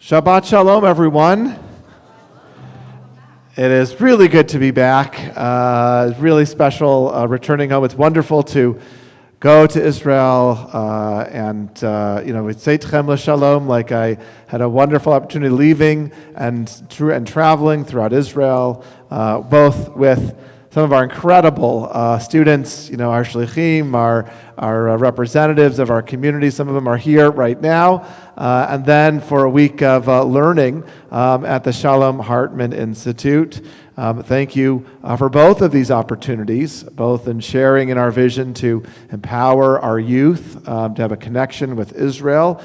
Shabbat Shalom, everyone. It is really good to be back. Really special returning home. It's wonderful to go to Israel and we say Tchem L'Shalom, like I had a wonderful opportunity leaving and traveling throughout Israel, both with some of our incredible students, our shlichim, our representatives of our community. Some of them are here right now. And then for a week of learning at the Shalom Hartman Institute. Thank you for both of these opportunities, both in sharing in our vision to empower our youth to have a connection with Israel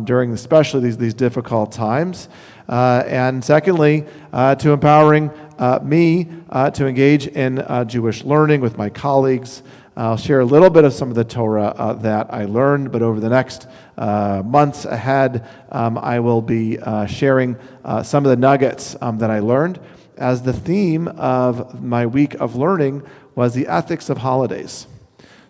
during especially these difficult times. And secondly, to empowering me to engage in Jewish learning with my colleagues. I'll share a little bit of some of the Torah that I learned, but over the next months ahead, I will be sharing some of the nuggets that I learned, as the theme of my week of learning was the ethics of holidays.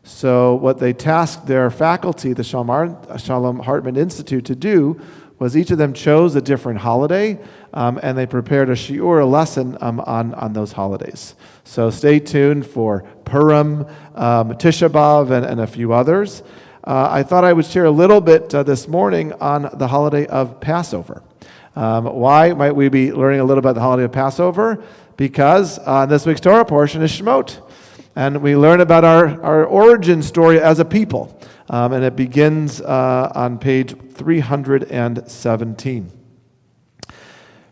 So what they tasked their faculty, the Shalom Hartman Institute, to do was each of them chose a different holiday, and they prepared a shiur, a lesson on those holidays. So stay tuned for Purim, Tisha B'Av, and a few others. I thought I would share a little bit this morning on the holiday of Passover. Why might we be learning a little about the holiday of Passover? Because this week's Torah portion is Shemot. And we learn about our origin story as a people. And it begins on page 317.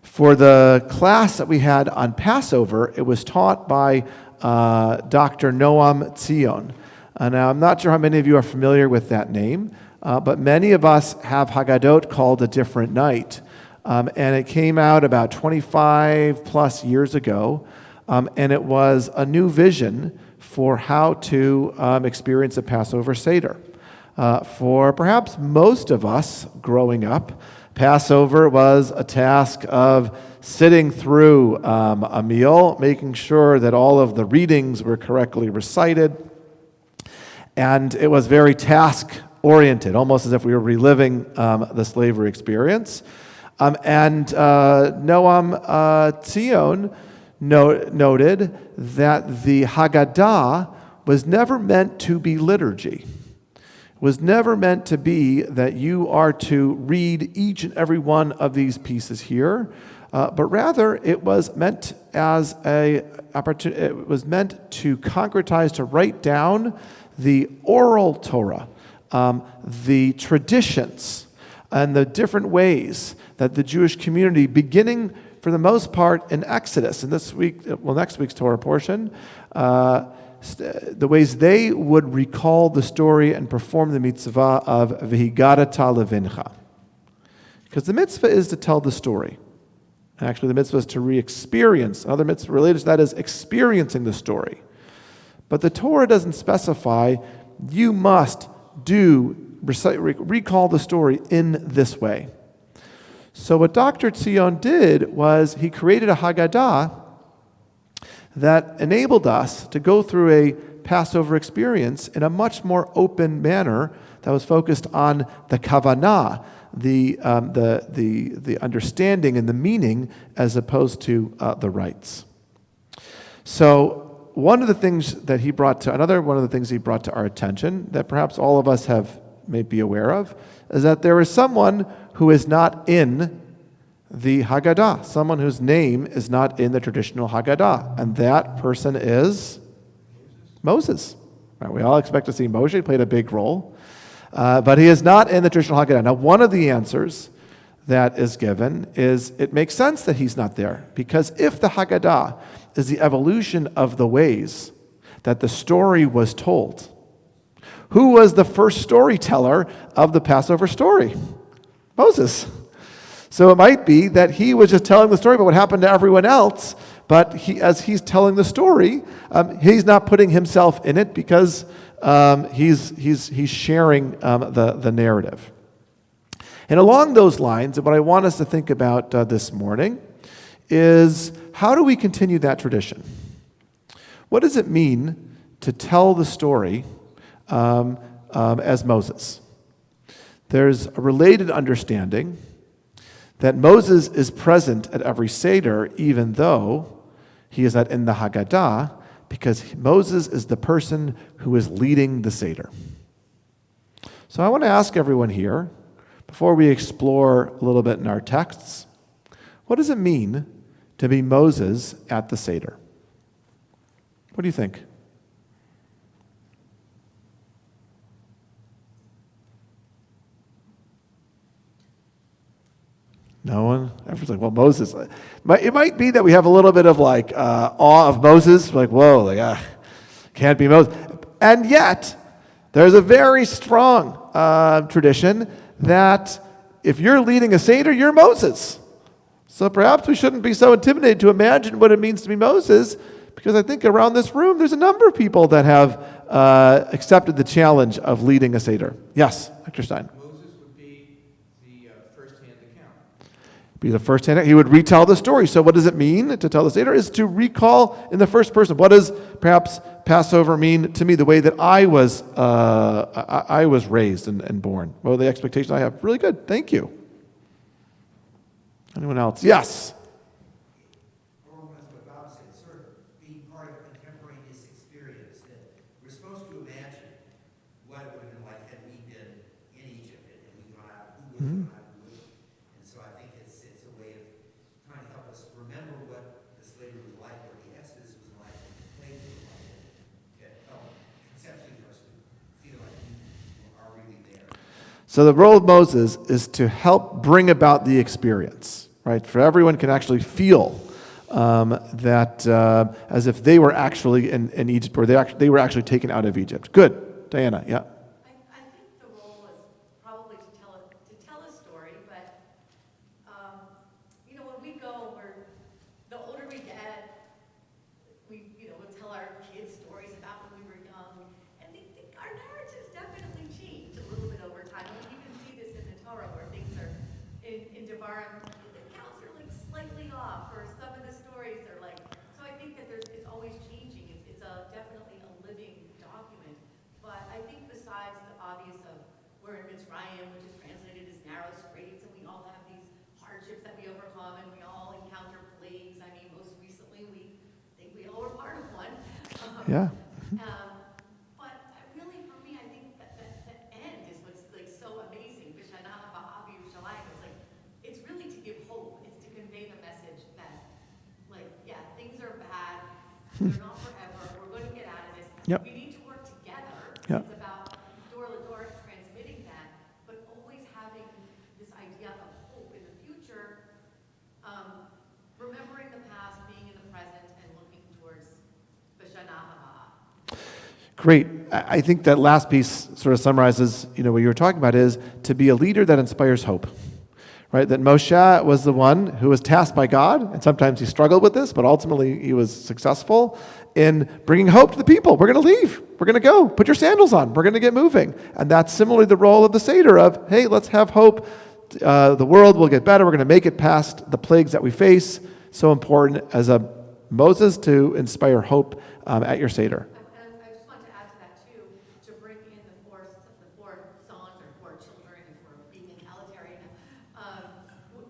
For the class that we had on Passover, it was taught by Dr. Noam Tzion. Now, I'm not sure how many of you are familiar with that name, but many of us have Haggadot called A Different Night. And it came out about 25 plus years ago, and it was a new vision for how to experience a Passover Seder. For perhaps most of us growing up, Passover was a task of sitting through a meal, making sure that all of the readings were correctly recited, and it was very task-oriented, almost as if we were reliving the slavery experience. And Noam Tzion noted that the Haggadah was never meant to be liturgy. It was never meant to be that you are to read each and every one of these pieces here, but rather it was meant as a opportunity. It was meant to concretize, to write down the oral Torah, the traditions, and the different ways that the Jewish community, beginning for the most part in Exodus, and next week's Torah portion, the ways they would recall the story and perform the mitzvah of V'higadata levincha. Because the mitzvah is to tell the story. Actually, the mitzvah is to re-experience. Another mitzvah related to that is experiencing the story. But the Torah doesn't specify you must recall the story in this way. So what Dr. Tzion did was he created a Haggadah that enabled us to go through a Passover experience in a much more open manner that was focused on the kavanah, the understanding and the meaning, as opposed to the rites. So one of the things he brought to our attention that perhaps all of us may be aware of is that there is someone who is not in the Haggadah, someone whose name is not in the traditional Haggadah, and that person is Moses. Right, we all expect to see Moshe. He played a big role, but he is not in the traditional Haggadah. Now, one of the answers that is given is it makes sense that he's not there, because if the Haggadah is the evolution of the ways that the story was told, who was the first storyteller of the Passover story? Moses. So it might be that he was just telling the story about what happened to everyone else, but as he's telling the story, he's not putting himself in it because he's sharing the narrative. And along those lines, what I want us to think about this morning is how do we continue that tradition? What does it mean to tell the story as Moses? There's a related understanding that Moses is present at every Seder, even though he is not in the Haggadah, because Moses is the person who is leading the Seder. So I want to ask everyone here, before we explore a little bit in our texts, what does it mean to be Moses at the Seder? What do you think? No one? Everyone's like, well, Moses. It might be that we have a little bit of awe of Moses, like, whoa, can't be Moses. And yet, there's a very strong tradition that if you're leading a Seder, you're Moses. So perhaps we shouldn't be so intimidated to imagine what it means to be Moses, because I think around this room, there's a number of people that have accepted the challenge of leading a Seder. Yes, Dr. Stein. Be the first hand. He would retell the story. So what does it mean to tell the Seder? Is to recall in the first person. What does perhaps Passover mean to me, the way that I was raised and born? What are the expectations I have? Really good. Thank you. Anyone else? Yes. Mm-hmm. So the role of Moses is to help bring about the experience, right? For everyone can actually feel that as if they were actually in Egypt, or they were actually taken out of Egypt. Good. Diana, yeah. I think the role is probably to tell a story, but when we go, the older we get, we'll tell our kids stories about when we were young, and our narratives definitely change a little bit over time. I mean, you can see this in the Torah where things are in Devarim, the counts are slightly off, or some of the stories are so I think that it's always changing. It's definitely a living document. But I think besides the obvious of we're in Mitzrayim, which is translated as narrow straits, and we all have these hardships that we overcome, and we all encounter plagues. I mean, most recently, we think we all were part of one. Yeah. But really, for me, I think that the end is what's so amazing. V'shana haba b'Yerushalayim. It's really to give hope. It's to convey the message that, things are bad. They're not forever. We're going to get out of this. Yep. We need to work together. Yep. It's about door to door transmitting that, but always having this idea of hope in the future, remembering the past, being in the present, and looking towards V'shana haba. Great. I think that last piece sort of summarizes, what you were talking about is to be a leader that inspires hope. Right? That Moshe was the one who was tasked by God, and sometimes he struggled with this, but ultimately he was successful in bringing hope to the people. We're going to leave. We're going to go. Put your sandals on. We're going to get moving. And that's similarly the role of the Seder of, hey, let's have hope. The world will get better. We're going to make it past the plagues that we face. So important as a Moses to inspire hope at your Seder. And I just want to add to that too, to bring in the four sons or four children, if we're being egalitarian,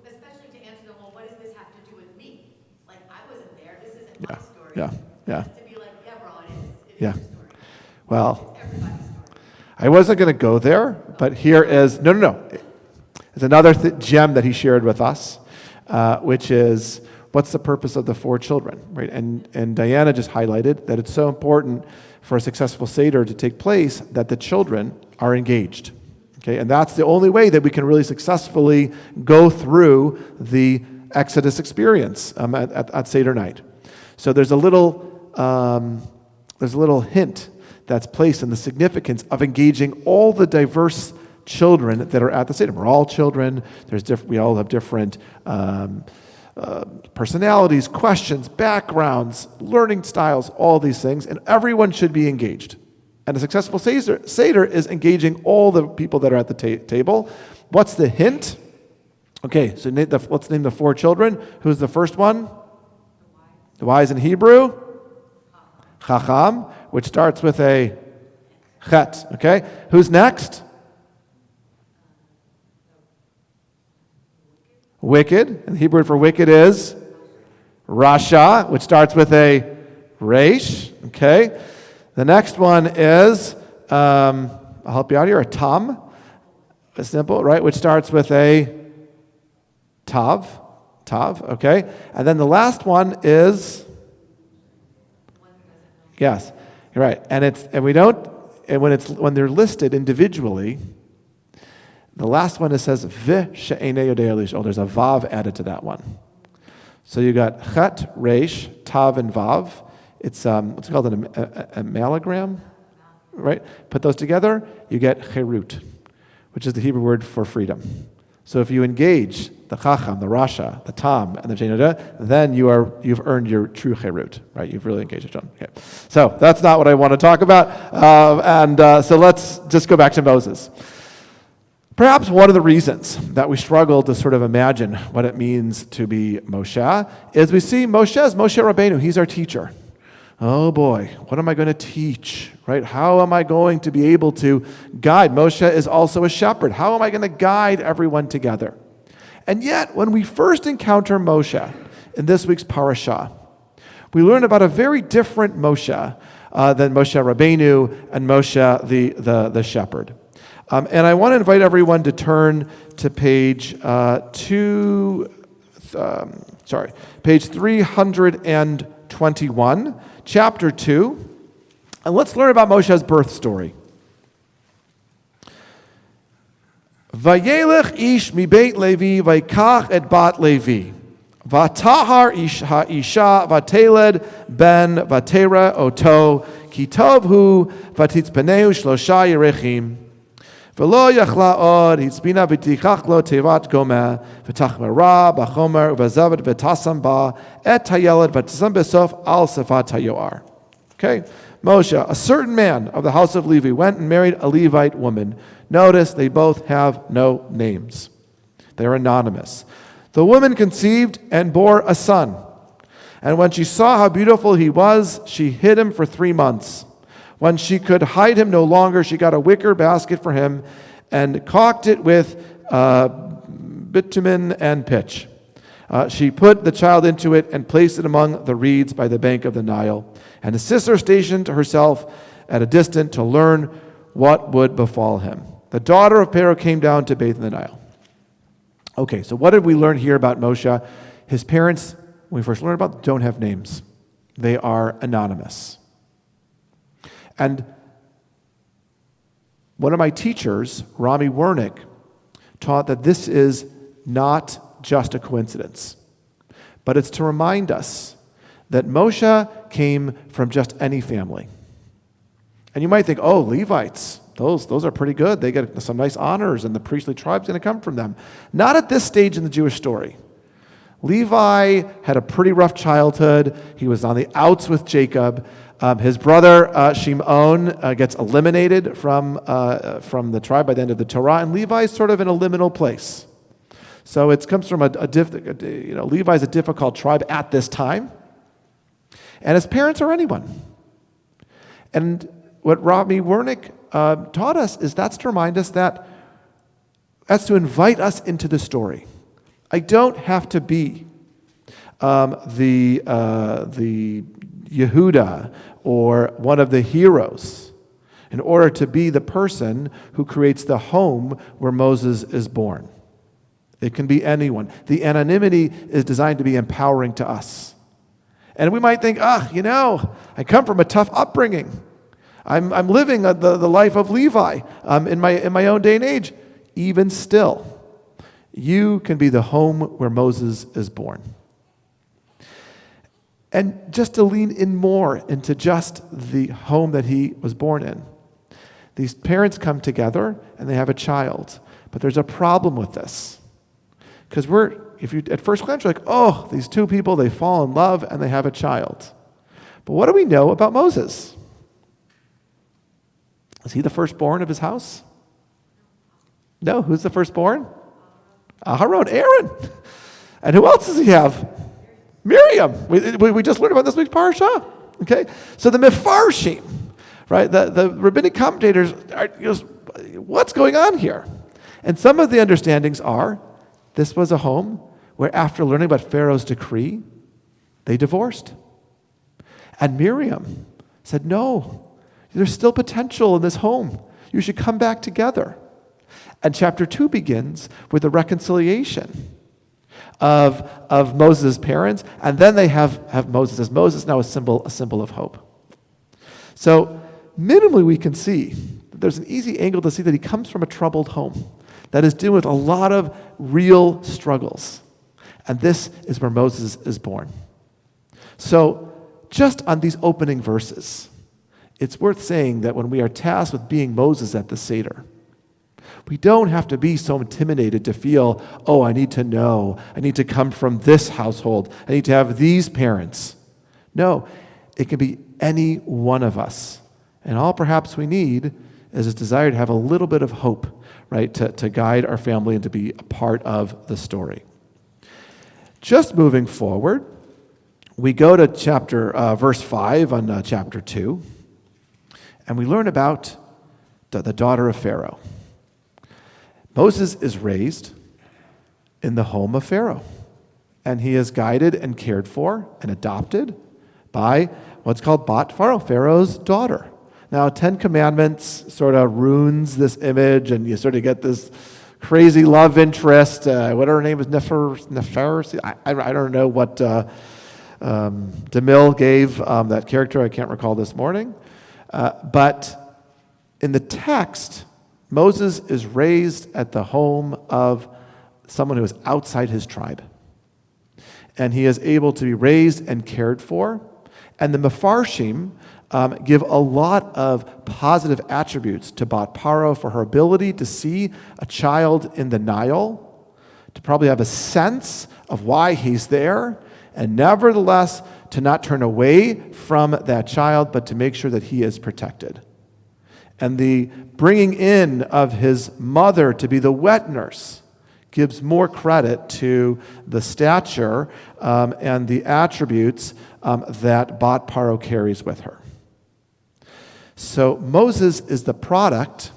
especially to answer them, well, what does this have to do with me? I wasn't there. This isn't my story. Yeah. To be bro, it is your story. Well, It's everybody's story. I wasn't going to go there, but here is, no. It's another gem that he shared with us, which is, what's the purpose of the four children, right? And Diana just highlighted that it's so important for a successful Seder to take place that the children are engaged. Okay, and that's the only way that we can really successfully go through the Exodus experience at Seder night. So there's a little hint that's placed in the significance of engaging all the diverse children that are at the Seder. We're all children. We all have different personalities, questions, backgrounds, learning styles, all these things, and everyone should be engaged. And a successful Seder is engaging all the people that are at the table. What's the hint? Okay, so let's name the four children. Who's the first one? The wise in Hebrew? Chacham, which starts with a chet. Okay, who's next? Wicked. And the Hebrew word for wicked is Rasha, which starts with a resh. Okay. The next one is, I'll help you out here, a tam. A simple, right, which starts with a tav. Tav, okay. And then the last one is, yes, you're right. When they're listed individually, the last one it says oh, there's a vav added to that one. So you got chet, resh, tav, and vav. It's what's called an amalgam, right? Put those together, you get cherut, which is the Hebrew word for freedom. So if you engage the chacham, the rasha, the tam, and the sheinoda, then you've earned your true cherut, right? You've really engaged with John. Okay. So that's not what I want to talk about. So let's just go back to Moses. Perhaps one of the reasons that we struggle to sort of imagine what it means to be Moshe is we see Moshe as Moshe Rabbeinu. He's our teacher. Oh boy, what am I going to teach, right? How am I going to be able to guide? Moshe is also a shepherd. How am I going to guide everyone together? And yet, when we first encounter Moshe in this week's parashah, we learn about a very different Moshe than Moshe Rabbeinu and Moshe the shepherd. And I want to invite everyone to turn to page 321, chapter 2, and let's learn about Moshe's birth story. Vayelech ish mi beit Levi vaykach et bat Levi. Vatahar ish ha'isha vateled ben vatera oto ki tov hu vatitzpeneu shlosha yerechim. V'lo yachla od hitzbina v'tichach lo tevat gomeh v'tachmara b'chomer v'zavet v'tasam ba et hayeled v'tasam besof al sefat hayoar. Okay, Moshe, a certain man of the house of Levi, went and married a Levite woman. Notice they both have no names. They're anonymous. The woman conceived and bore a son. And when she saw how beautiful he was, she hid him for 3 months. When she could hide him no longer, she got a wicker basket for him and caulked it with bitumen and pitch. She put the child into it and placed it among the reeds by the bank of the Nile. And his sister stationed herself at a distance to learn what would befall him. The daughter of Pharaoh came down to bathe in the Nile. Okay, so what did we learn here about Moshe? His parents, when we first learned about them, don't have names. They are anonymous. And one of my teachers, Rabbi Wernick, taught that this is not just a coincidence, but it's to remind us that Moshe came from just any family. And you might think, oh, Levites, those are pretty good. They get some nice honors, and the priestly tribe's going to come from them. Not at this stage in the Jewish story. Levi had a pretty rough childhood. He was on the outs with Jacob. His brother Shimon gets eliminated from the tribe by the end of the Torah, and Levi is sort of in a liminal place. So it comes from Levi's a difficult tribe at this time, and his parents are anyone. And what Rabbi Wernick taught us is that's to remind us that's to invite us into the story. I don't have to be the Yehuda or one of the heroes in order to be the person who creates the home where Moses is born. It can be anyone. The anonymity is designed to be empowering to us. And we might think, I come from a tough upbringing. I'm living the life of Levi in my own day and age. Even still, you can be the home where Moses is born. And just to lean in more into just the home that he was born in. These parents come together and they have a child. But there's a problem with this. Because if you at first glance, you're like, oh, these two people, they fall in love and they have a child. But what do we know about Moses? Is he the firstborn of his house? No, who's the firstborn? Aharon, Aaron. And who else does he have? Miriam. We just learned about this week's parasha. Okay, so the Mefarshim, right? The rabbinic commentators are what's going on here? And some of the understandings are this was a home where after learning about Pharaoh's decree, they divorced. And Miriam said, no, there's still potential in this home. You should come back together. And chapter 2 begins with the reconciliation of Moses' parents, and then they have Moses as Moses, now a symbol of hope. So minimally we can see that there's an easy angle to see that he comes from a troubled home that is dealing with a lot of real struggles. And this is where Moses is born. So just on these opening verses, it's worth saying that when we are tasked with being Moses at the Seder, we don't have to be so intimidated to feel, oh, I need to know. I need to come from this household. I need to have these parents. No, it can be any one of us. And all perhaps we need is a desire to have a little bit of hope, right, to guide our family and to be a part of the story. Just moving forward, we go to verse 5 on chapter 2, and we learn about the daughter of Pharaoh. Moses is raised in the home of Pharaoh, and he is guided and cared for and adopted by what's called Bat Pharaoh, Pharaoh's daughter. Now, 10 Commandments sort of ruins this image, and you sort of get this crazy love interest. What her name is, Nefer? I don't know what DeMille gave that character. I can't recall this morning. But in the text, Moses is raised at the home of someone who is outside his tribe. And he is able to be raised and cared for. And the Mefarshim give a lot of positive attributes to Bat Paro for her ability to see a child in the Nile, to probably have a sense of why he's there, and nevertheless to not turn away from that child, but to make sure that he is protected. And the bringing in of his mother to be the wet nurse gives more credit to the stature and the attributes that Bat Paro carries with her. So Moses is the product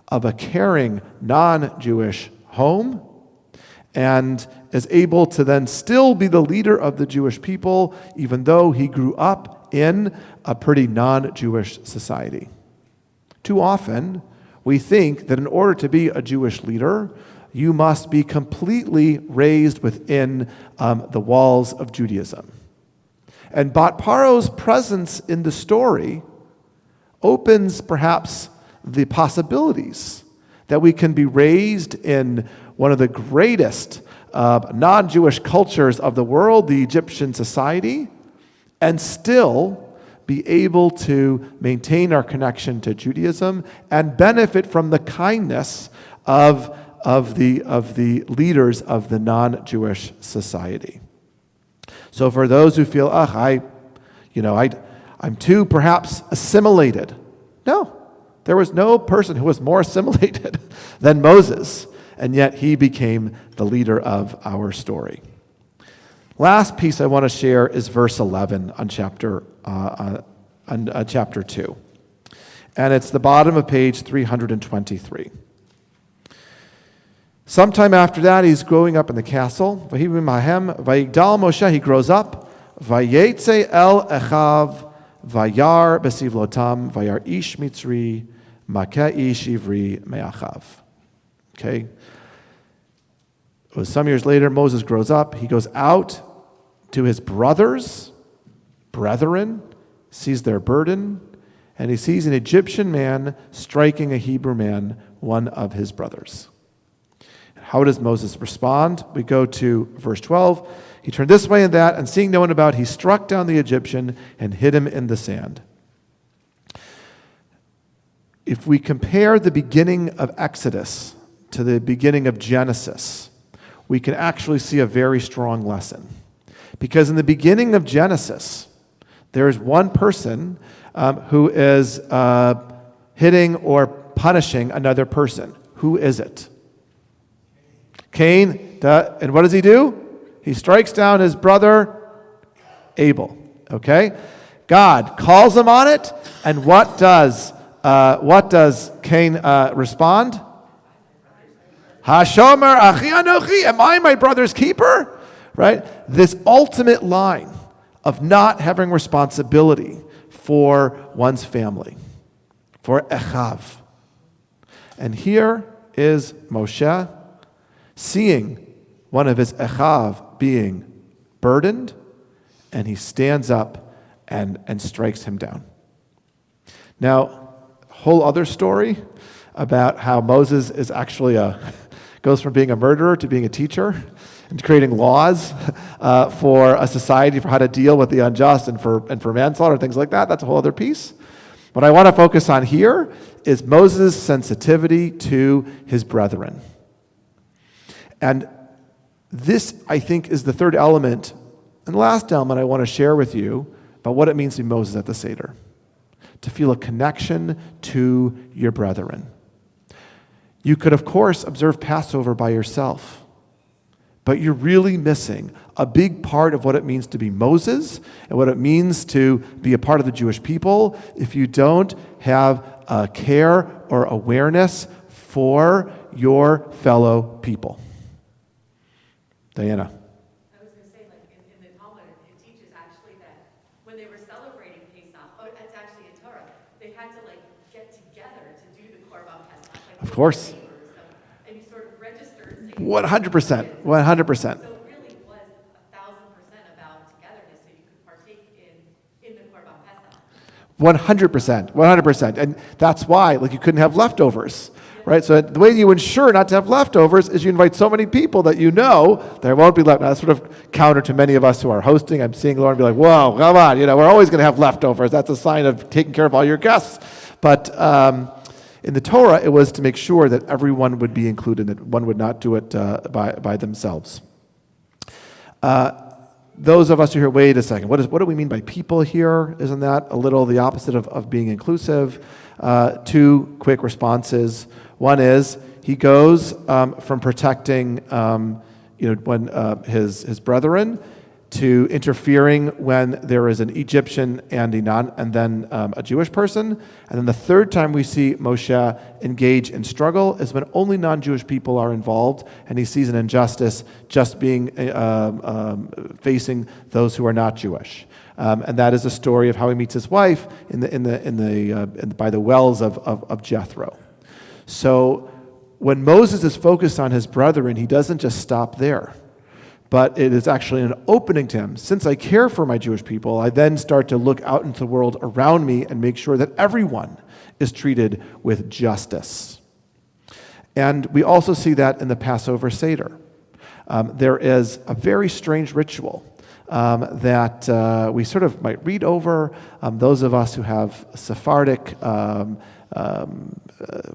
of a caring non-Jewish home and is able to then still be the leader of the Jewish people, even though he grew up in a pretty non-Jewish society. Too often, we think that in order to be a Jewish leader, you must be completely raised within the walls of Judaism. And Bat Paro's presence in the story opens perhaps the possibilities that we can be raised in one of the greatest non-Jewish cultures of the world, the Egyptian society, and still be able to maintain our connection to Judaism and benefit from the kindness of the leaders of the non-Jewish society. So for those who feel, I'm too perhaps assimilated. No, there was no person who was more assimilated than Moses, and yet he became the leader of our story. Last piece I want to share is verse 11 on chapter 2. And it's the bottom of page 323. Sometime after that, he's growing up in the castle. Vayigdal Moshe, he grows up. Vayetze el echav, vayar besivlotam, vayar ish mitzri, makeh ish ivri me'achav. Okay. It was some years later, Moses grows up. He goes out to his brethren, sees their burden, and he sees an Egyptian man striking a Hebrew man, one of his brothers. How does Moses respond? We go to verse 12. He turned this way and that, and seeing no one about, he struck down the Egyptian and hid him in the sand. If we compare the beginning of Exodus to the beginning of Genesis, we can actually see a very strong lesson. Because in the beginning of Genesis, there is one person who is hitting or punishing another person. Who is it? Cain. And what does he do? He strikes down his brother Abel. Okay? God calls him on it, and what does Cain respond? Hashomer achi anochi, am I my brother's keeper? right? This ultimate line of not having responsibility for one's family, for Echav. And here is Moshe seeing one of his Echav being burdened, and he stands up and strikes him down. Now, whole other story about how Moses is actually goes from being a murderer to being a teacher and creating laws for a society for how to deal with the unjust and for manslaughter and things like that. That's a whole other piece. What I want to focus on here is Moses' sensitivity to his brethren. And this, I think, is the third element and last element I want to share with you about what it means to be Moses at the Seder. To feel a connection to your brethren. You could, of course, observe Passover by yourself, but you're really missing a big part of what it means to be Moses and what it means to be a part of the Jewish people if you don't have a care or awareness for your fellow people. Diana. I was going to say, like, in the Talmud, it teaches actually that when they were celebrating Pesach, it's actually in Torah, they had to, like, get together to do the Korban Pesach. Like, Of course. And you sort of register. 100%. 100%. So it really was 1,000% about togetherness, so you could partake in the Korban Pesach. 100%. 100%. And that's why, like, you couldn't have leftovers. Right, so the way you ensure not to have leftovers is you invite so many people that you know there won't be left. Now, that's sort of counter to many of us who are hosting. I'm seeing Lauren be like, "Whoa, come on! We're always going to have leftovers. That's a sign of taking care of all your guests." But in the Torah, it was to make sure that everyone would be included. That one would not do it by themselves. Those of us who are here, wait a second. What do we mean by people here? Isn't that a little the opposite of being inclusive? Two quick responses. One is he goes from protecting, when his brethren, to interfering when there is an Egyptian and then a Jewish person, and then the third time we see Moshe engage in struggle is when only non-Jewish people are involved, and he sees an injustice just being facing those who are not Jewish. And that is a story of how he meets his wife by the wells of Jethro. So when Moses is focused on his brethren, he doesn't just stop there, but it is actually an opening to him. Since I care for my Jewish people, I then start to look out into the world around me and make sure that everyone is treated with justice. And we also see that in the Passover Seder. There is a very strange ritual that we sort of might read over. Those of us who have Sephardic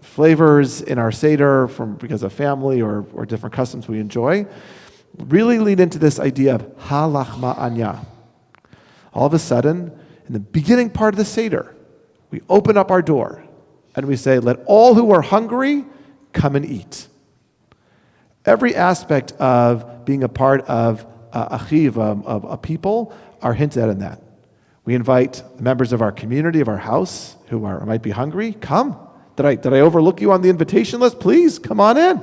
flavors in our Seder because of family or different customs we enjoy, really lead into this idea of halachma anya. All of a sudden, in the beginning part of the Seder, we open up our door and we say, let all who are hungry come and eat. Every aspect of being a part of achiv, of a people, are hinted at in that. We invite members of our community, of our house, who might be hungry. Come. Did I overlook you on the invitation list? Please, come on in.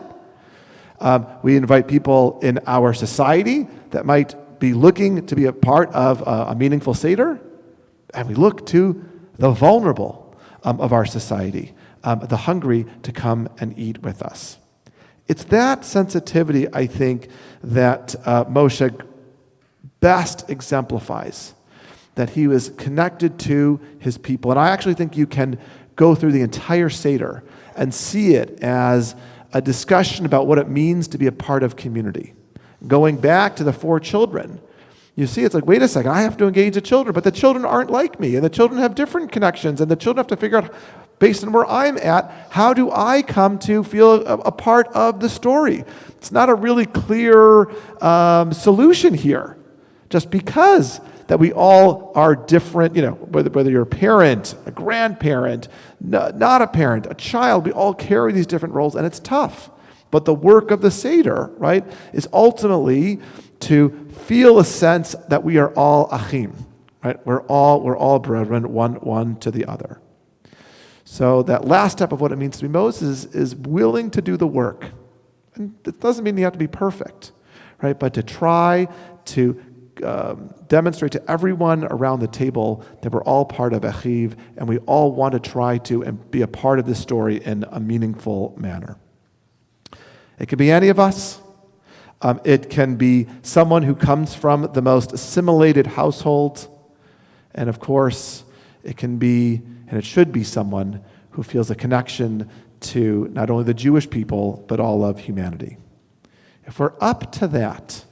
We invite people in our society that might be looking to be a part of a meaningful Seder. And we look to the vulnerable of our society, the hungry, to come and eat with us. It's that sensitivity, I think, that Moshe best exemplifies, that he was connected to his people. And I actually think you can go through the entire Seder and see it as a discussion about what it means to be a part of community. Going back to the 4 children, you see it's like, wait a second, I have to engage the children, but the children aren't like me, and the children have different connections, and the children have to figure out, based on where I'm at, how do I come to feel a part of the story? It's not a really clear solution here, just because that we all are different, whether you're a parent, a grandparent, not a parent, a child, we all carry these different roles, and it's tough. But the work of the Seder, right, is ultimately to feel a sense that we are all achim, right? We're all brethren, one to the other. So that last step of what it means to be Moses is willing to do the work. And it doesn't mean you have to be perfect, right? But to try to demonstrate to everyone around the table that we're all part of Achiv, and we all want to try to and be a part of this story in a meaningful manner. It could be any of us. It can be someone who comes from the most assimilated household. And of course, it can be, and it should be, someone who feels a connection to not only the Jewish people, but all of humanity. If we're up to that,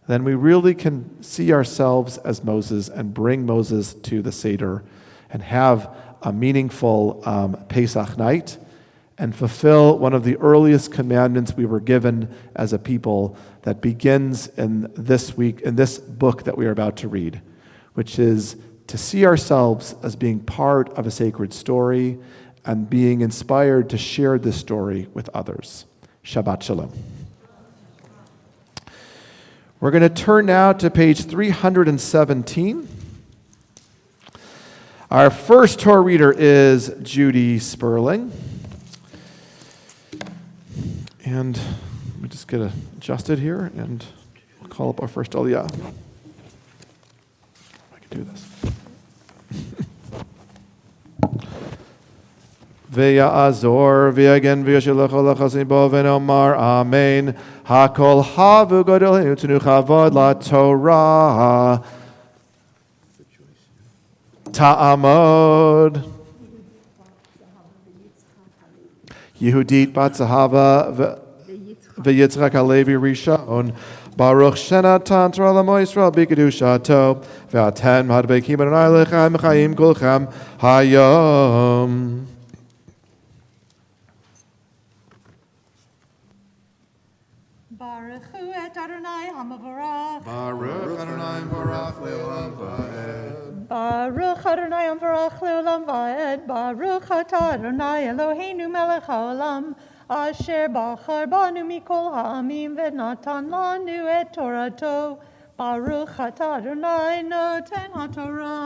then we really can see ourselves as Moses and bring Moses to the Seder and have a meaningful Pesach night and fulfill one of the earliest commandments we were given as a people that begins in this week, in this book that we are about to read, which is to see ourselves as being part of a sacred story and being inspired to share this story with others. Shabbat Shalom. We're going to turn now to page 317. Our first Torah reader is Judy Sperling. And let me just get adjusted here, and we'll call up our first Aliyah. I can do this. Ve'ya'azor ve'yagen ve'yashilach olachasim bo ve'nomar amen. Hakol havu godolenu tenu chavod la Torah. Ta'amod. Yehudit bat Zahava ve'yitzchak halevi rishon. Baruch shenatan Torah l'mo Yisrael b'kedushato ve'aten hadbekim adonai lechem chayim kulchem hayom. Baruch hu et Adonai hamavarach. Baruch Adonai Barach le'olam va'ed. Baruch Adonai hamavarach le'olam va'ed. Baruch atah Adonai Eloheinu melech haolam. Asher bachar banu mikol ha'amim v'natan lanu et Torato. Baruch atah Adonai noten ha'torah.